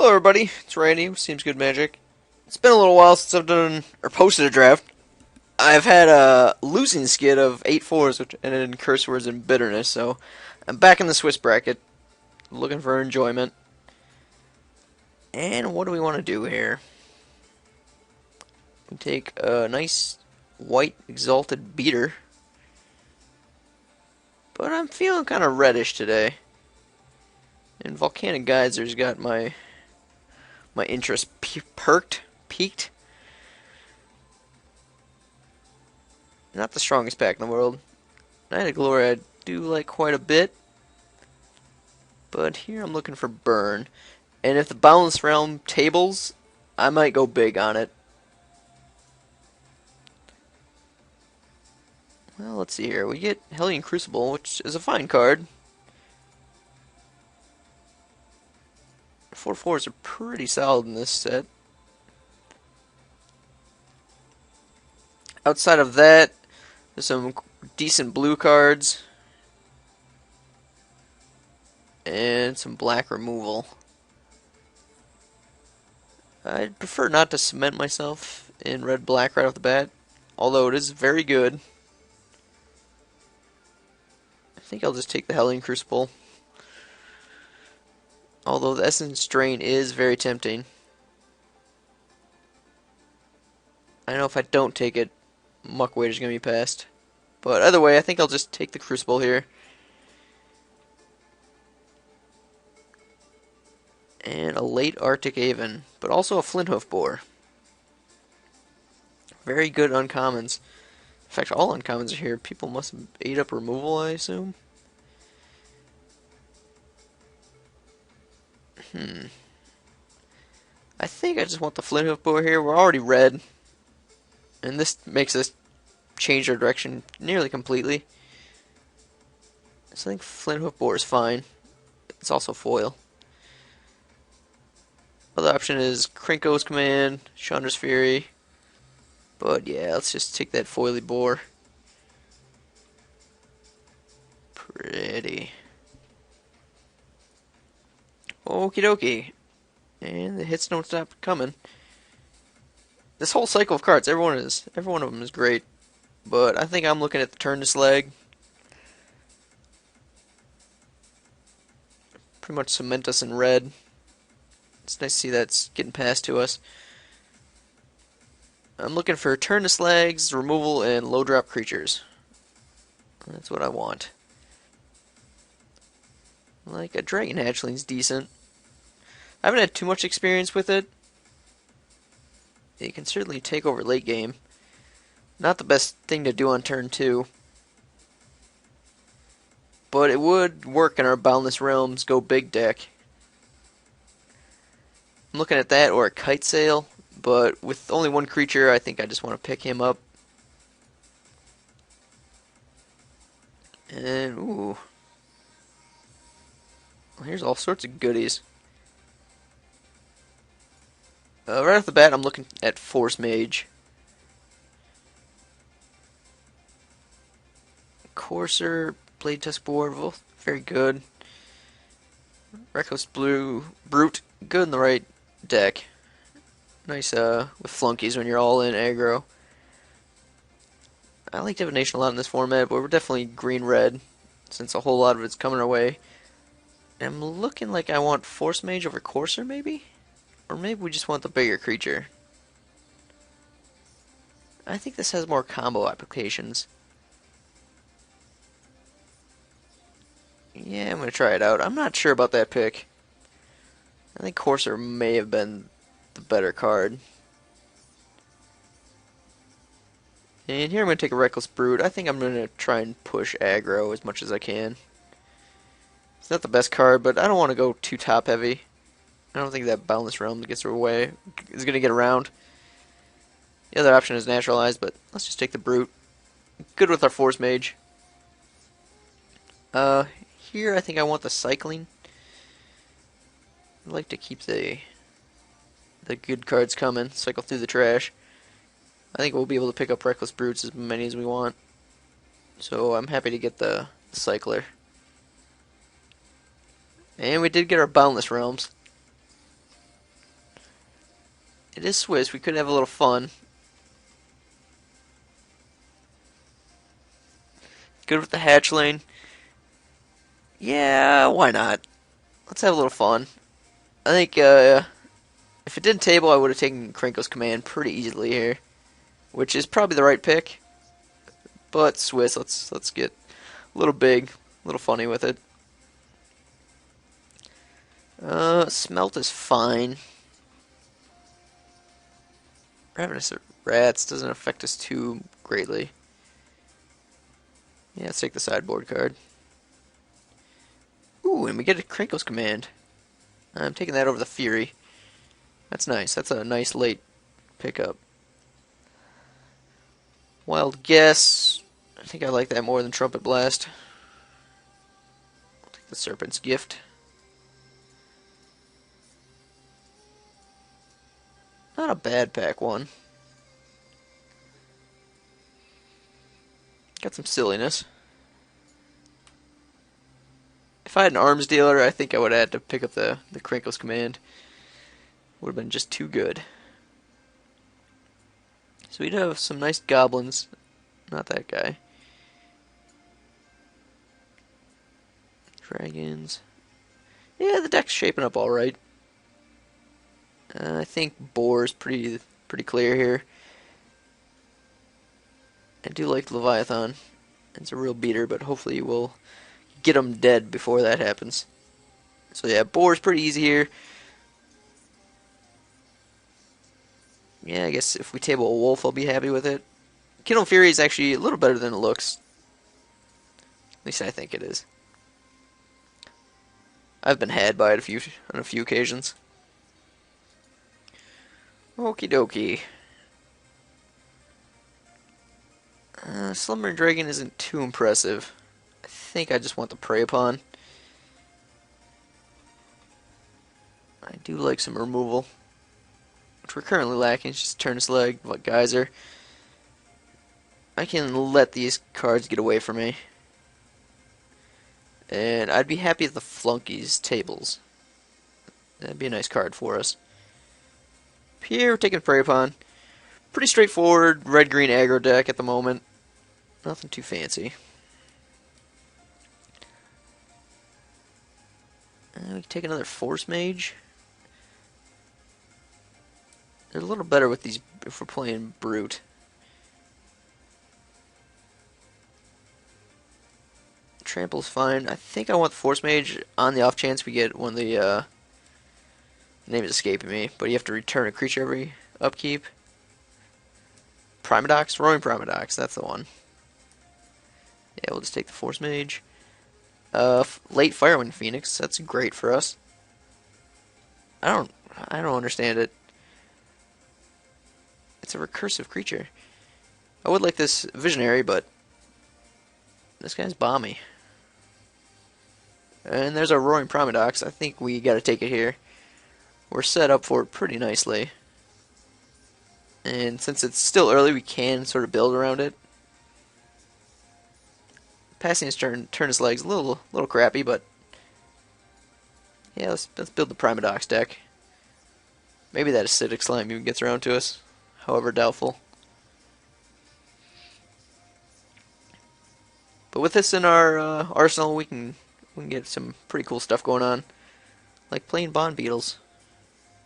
Hello everybody, it's Randy with Seems Good Magic. It's been a little while since I've done or posted a draft. I've had a losing skid of 8-4s, which ended in curse words and bitterness, so I'm back in the Swiss bracket, looking for enjoyment. And what do we want to do here? We take a nice white exalted beater, but I'm feeling kind of reddish today. And Volcanic Geyser's got my interest peaked. Not the strongest pack in the world. Night of Glory I do like quite a bit, but here I'm looking for Burn. And if the Boundless Realm tables, I might go big on it. Well, let's see here. We get Hellion Crucible, which is a fine card. 4/4s are pretty solid in this set. Outside of that, there's some decent blue cards and some black removal. I'd prefer not to cement myself in red-black right off the bat, although it is very good. I think I'll just take the Hellion Crucible. Although the Essence Drain is very tempting. I know if I don't take it, Muck Wader's going to be passed. But either way, I think I'll just take the Crucible here. And a late Arctic Aven, but also a Flinthoof Boar. Very good uncommons. In fact, all uncommons are here. People must have ate up removal, I assume. I think I just want the Flinthoof Boar here. We're already red. And this makes us change our direction nearly completely. So I think Flinthoof Boar is fine. It's also foil. Other option is Krinko's Command, Chandra's Fury. But yeah, let's just take that foily boar. Pretty. Okie dokie. And the hits don't stop coming. This whole cycle of cards, every one of them is great. But I think I'm looking at the turn to slag. Pretty much cement us in red. It's nice to see that's getting passed to us. I'm looking for turn to slags, removal, and low drop creatures. That's what I want. Like a Dragon Hatchling's decent. I haven't had too much experience with it. It can certainly take over late game. Not the best thing to do on turn 2. But it would work in our Boundless Realms Go Big deck. I'm looking at that or a Kite Sail, but with only one creature, I think I just want to pick him up. And, ooh. Well, here's all sorts of goodies. Right off the bat, I'm looking at Force Mage. Courser, Blade Tusk Boar, both very good. Reckless Blue, Brute, good in the right deck. Nice with flunkies when you're all in aggro. I like Divination a lot in this format, but we're definitely green-red, since a whole lot of it's coming our way. And I'm looking like I want Force Mage over Courser, maybe? Or maybe we just want the bigger creature. I think this has more combo applications. Yeah, I'm going to try it out. I'm not sure about that pick. I think Courser may have been the better card. And here I'm going to take a Reckless Brute. I think I'm going to try and push aggro as much as I can. It's not the best card, but I don't want to go too top heavy. I don't think that Boundless Realm is going to get around. The other option is Naturalized, but let's just take the Brute. Good with our Force Mage. Here I think I want the Cycling. I'd like to keep the good cards coming, cycle through the trash. I think we'll be able to pick up Reckless Brutes as many as we want. So I'm happy to get the Cycler. And we did get our Boundless Realms. It is Swiss. We could have a little fun. Good with the hatchling. Yeah, why not? Let's have a little fun. I think if it didn't table, I would have taken Krenko's command pretty easily here, which is probably the right pick. But Swiss, let's get a little big, a little funny with it. Smelt is fine. Ravenous Rats doesn't affect us too greatly. Yeah, let's take the sideboard card. Ooh, and we get a Krenko's command. I'm taking that over the Fury. That's nice. That's a nice late pickup. Wild Guess. I think I like that more than Trumpet Blast. I'll take the Serpent's Gift. Not a bad pack one. Got some silliness. If I had an arms dealer, I think I would have had to pick up the Krenko's command. Would have been just too good. So we'd have some nice goblins. Not that guy. Dragons. Yeah, the deck's shaping up alright. I think Boar's pretty clear here. I do like Leviathan. It's a real beater, but hopefully we'll get him dead before that happens. So yeah, Boar's pretty easy here. Yeah, I guess if we table a wolf, I'll be happy with it. Kindle Fury is actually a little better than it looks. At least I think it is. I've been had by it on a few occasions. Okie dokie. Slumbering Dragon isn't too impressive. I think I just want to prey upon. I do like some removal, which we're currently lacking. It's just Turnus Leg, like Geyser. I can let these cards get away from me. And I'd be happy if the Flunkies tables. That'd be a nice card for us. Here, we're taking Prey Upon. Pretty straightforward red-green aggro deck at the moment. Nothing too fancy. We can take another Force Mage. They're a little better with these if we're playing Brute. Trample's fine. I think I want the Force Mage on the off chance we get one of the, name is escaping me, but you have to return a creature every upkeep. Primodox? Roaring Primodox, that's the one. Yeah, we'll just take the Force Mage. Late Firewind Phoenix, that's great for us. I don't understand it. It's a recursive creature. I would like this Visionary, but this guy's bomby. And there's our Roaring Primodox. I think we gotta take it here. We're set up for it pretty nicely. And since it's still early, we can sort of build around it. Passing his turn his legs a little crappy, but yeah, let's build the Primodox deck. Maybe that acidic slime even gets around to us, however doubtful. But with this in our arsenal, we can get some pretty cool stuff going on, like playing Bond Beetles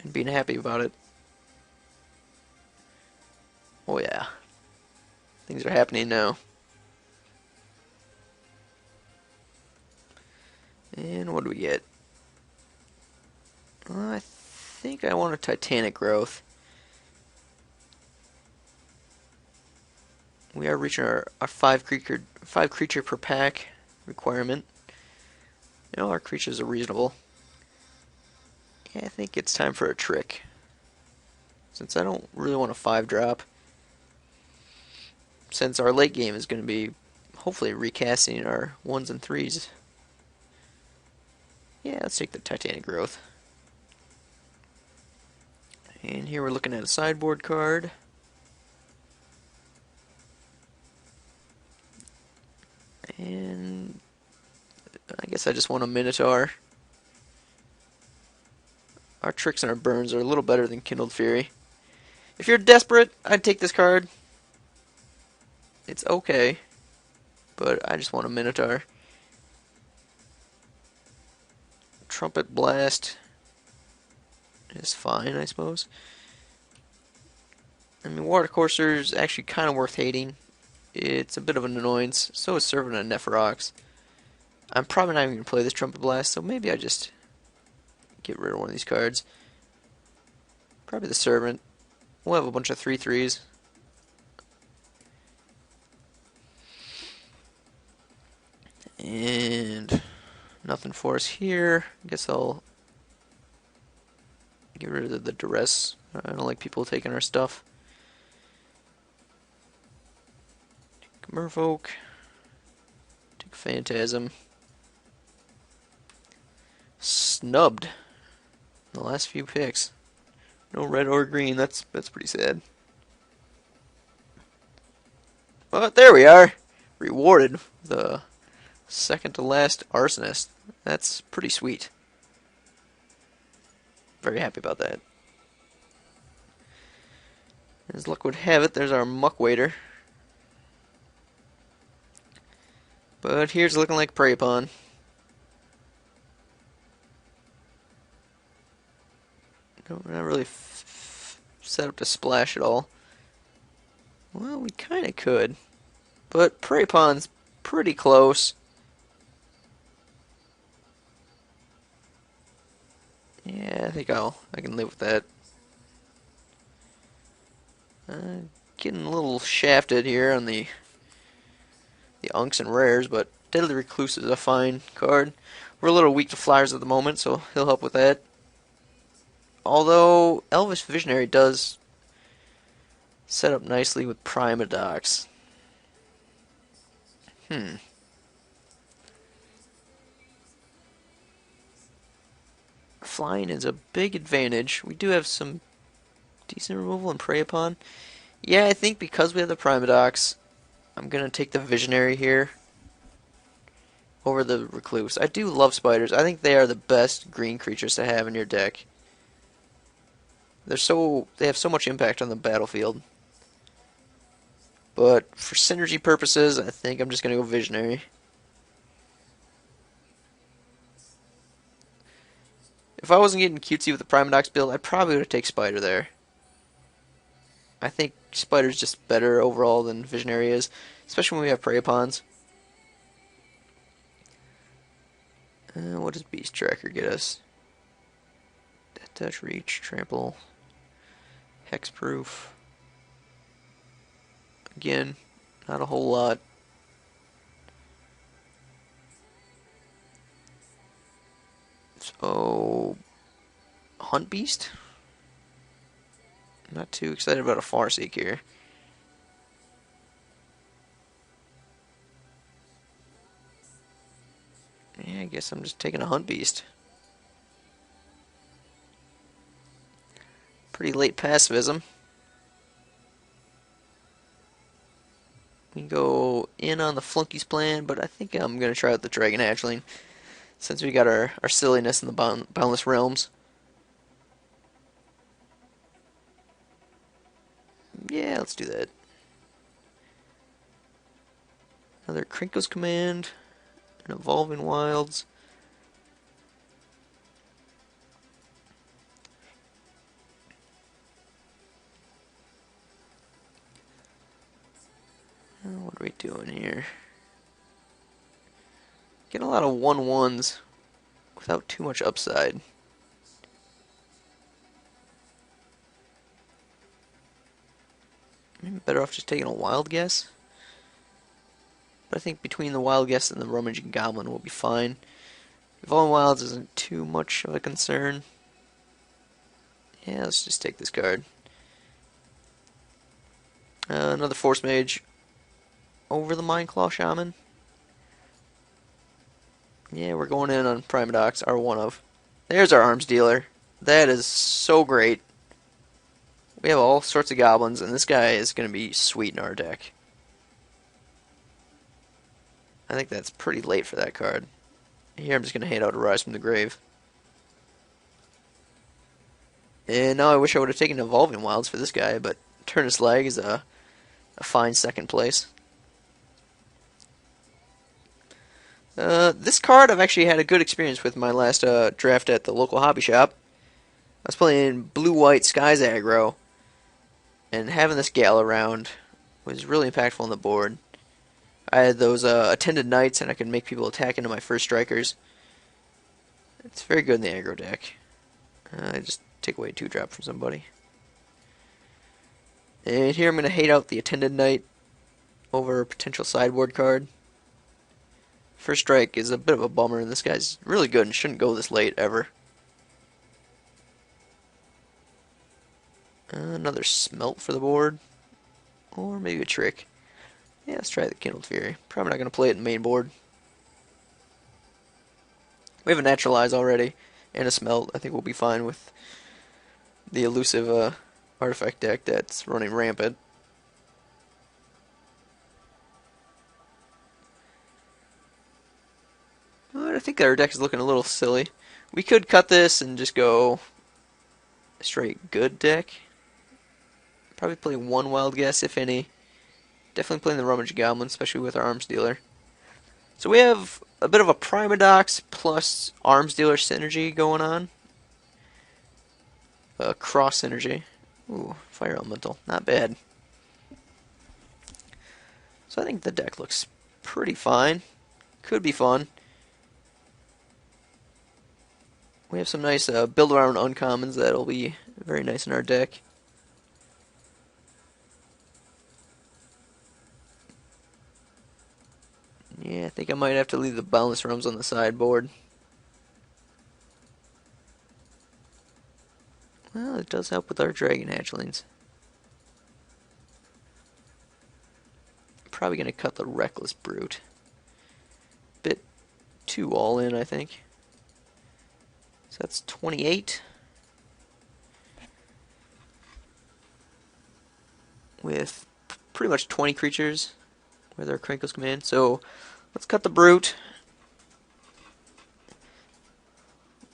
and being happy about it. Oh yeah, things are happening now. And what do we get? I think I want a Titanic Growth. We are reaching our 5 creature per pack requirement. You know, our creatures are reasonable. Yeah, I think it's time for a trick. Since I don't really want a 5-drop. Since our late game is going to be hopefully recasting our 1s and 3s. Yeah, let's take the Titanic Growth. And here we're looking at a sideboard card. And I guess I just want a Minotaur. Our tricks and our burns are a little better than Kindled Fury. If you're desperate, I'd take this card. It's okay, but I just want a Minotaur. Trumpet Blast is fine, I suppose. I mean, Watercourser's actually kind of worth hating. It's a bit of an annoyance. So is Servant of Nephrox. I'm probably not even going to play this Trumpet Blast, so maybe I just get rid of one of these cards. Probably the Servant. We'll have a bunch of 3/3s. And nothing for us here. I guess I'll get rid of the duress. I don't like people taking our stuff. Merfolk. Take Phantasm. Snubbed. The last few picks. No red or green. That's pretty sad. But there we are. Rewarded the second to last Arsonist. That's pretty sweet. Very happy about that. As luck would have it, there's our Muck Waiter. But here's looking like Prey Pawn. No, we're not really set up to splash at all. Well, we kind of could. But Prey Pawn's pretty close. Yeah, I think I can live with that. Getting a little shafted here on the unks and rares, but Deadly Recluse is a fine card. We're a little weak to flyers at the moment, so he'll help with that. Although Elvish Visionary does set up nicely with Primodox. Flying is a big advantage. We do have some decent removal and Prey Upon. Yeah, I think because we have the Primodox, I'm going to take the Visionary here over the Recluse. I do love spiders. I think they are the best green creatures to have in your deck. They have so much impact on the battlefield. But for synergy purposes, I think I'm just going to go Visionary. If I wasn't getting cutesy with the Primodox build, I probably would take Spider there. I think Spider's just better overall than Visionary is, especially when we have Prey Pawns. What does Beast Tracker get us? Death Touch, Reach, Trample, Hexproof. Again, not a whole lot. So, Hunt Beast? I'm not too excited about a Farseek here. Yeah, I guess I'm just taking a Hunt Beast. Pretty late pacifism. We can go in on the Flunky's plan, but I think I'm going to try out the Dragon Hatchling, since we got our silliness in the Boundless Realms. Yeah, let's do that. Another Krinkle's Command, an Evolving Wilds. What are we doing here? Get a lot of 1/1s without too much upside. Maybe better off just taking a Wild Guess. But I think between the Wild Guess and the Rummaging Goblin we'll be fine. Evolving Wilds isn't too much of a concern. Yeah, let's just take this card. Another Force Mage over the Mindclaw Shaman. Yeah, we're going in on Primodox, our one of. There's our arms dealer. That is so great. We have all sorts of goblins, and this guy is going to be sweet in our deck. I think that's pretty late for that card. Here I'm just going to hand out a Rise from the Grave. And now I wish I would have taken Evolving Wilds for this guy, but Turnus Lag is a fine second place. This card I've actually had a good experience with my last draft at the local hobby shop. I was playing blue-white Skies aggro, and having this gal around was really impactful on the board. I had those attended knights, and I could make people attack into my first strikers. It's very good in the aggro deck. I just take away 2-drop from somebody. And here I'm going to hate out the attended knight over a potential sideboard card. First strike is a bit of a bummer, and this guy's really good and shouldn't go this late ever. Another smelt for the board. Or maybe a trick. Yeah, let's try the Kindled Fury. Probably not going to play it in the main board. We have a Naturalize already, and a Smelt. I think we'll be fine with the elusive artifact deck that's running rampant. But I think our deck is looking a little silly. We could cut this and just go straight good deck. Probably play one Wild Guess, if any. Definitely playing the Rummage Goblin, especially with our Arms Dealer. So we have a bit of a Primodox plus Arms Dealer synergy going on. Cross synergy. Ooh, Fire Elemental. Not bad. So I think the deck looks pretty fine. Could be fun. We have some nice build around uncommons that'll be very nice in our deck. Yeah, I think I might have to leave the Boundless Realms on the sideboard. Well, it does help with our Dragon Hatchlings. Probably going to cut the Reckless Brute. Bit too all in, I think. So that's 28. With pretty much 20 creatures where their Crinkles come in. So let's cut the Brute.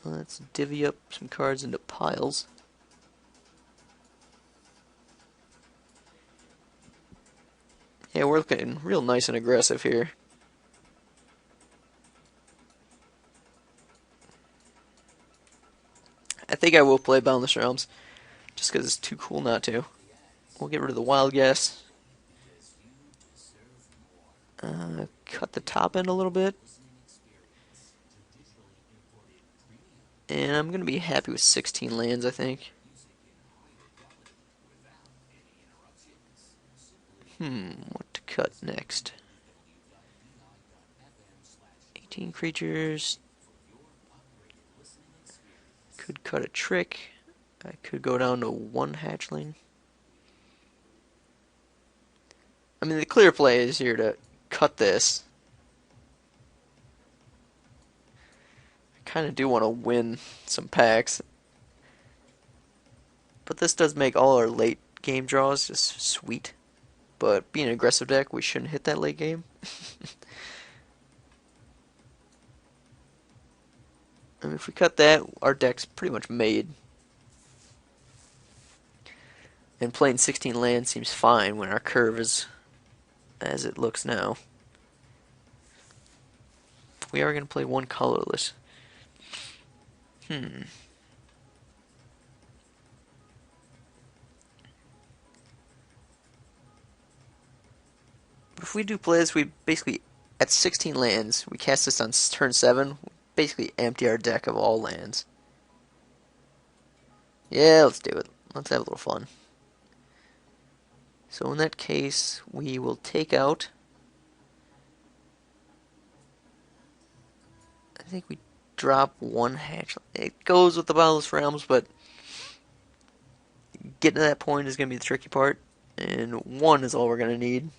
Let's divvy up some cards into piles. Yeah, we're looking real nice and aggressive here. I think I will play Boundless Realms, just because it's too cool not to. We'll get rid of the Wild Guess. Cut the top end a little bit. And I'm going to be happy with 16 lands, I think. What to cut next? 18 creatures. Could cut a trick. I could go down to 1 hatchling. I mean, the clear play is here to cut this. I kind of do want to win some packs. But this does make all our late game draws just sweet. But being an aggressive deck, we shouldn't hit that late game. I mean, if we cut that, our deck's pretty much made. And playing 16 lands seems fine when our curve is as it looks now. We are going to play 1 colorless. If we do play this, we basically, at 16 lands, we cast this on turn 7, we basically empty our deck of all lands. Yeah, let's do it. Let's have a little fun. So in that case, we will take out, I think we drop 1 hatch. It goes with the Boundless Realms, but getting to that point is going to be the tricky part. And 1 is all we're going to need.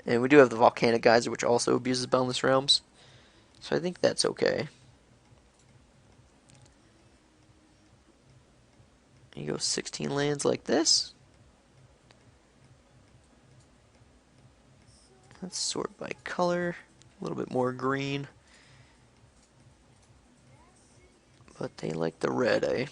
And we do have the Volcanic Geyser, which also abuses Boundless Realms. So I think that's okay. You go 16 lands like this. Let's sort by color. A little bit more green. But they like the red, eh?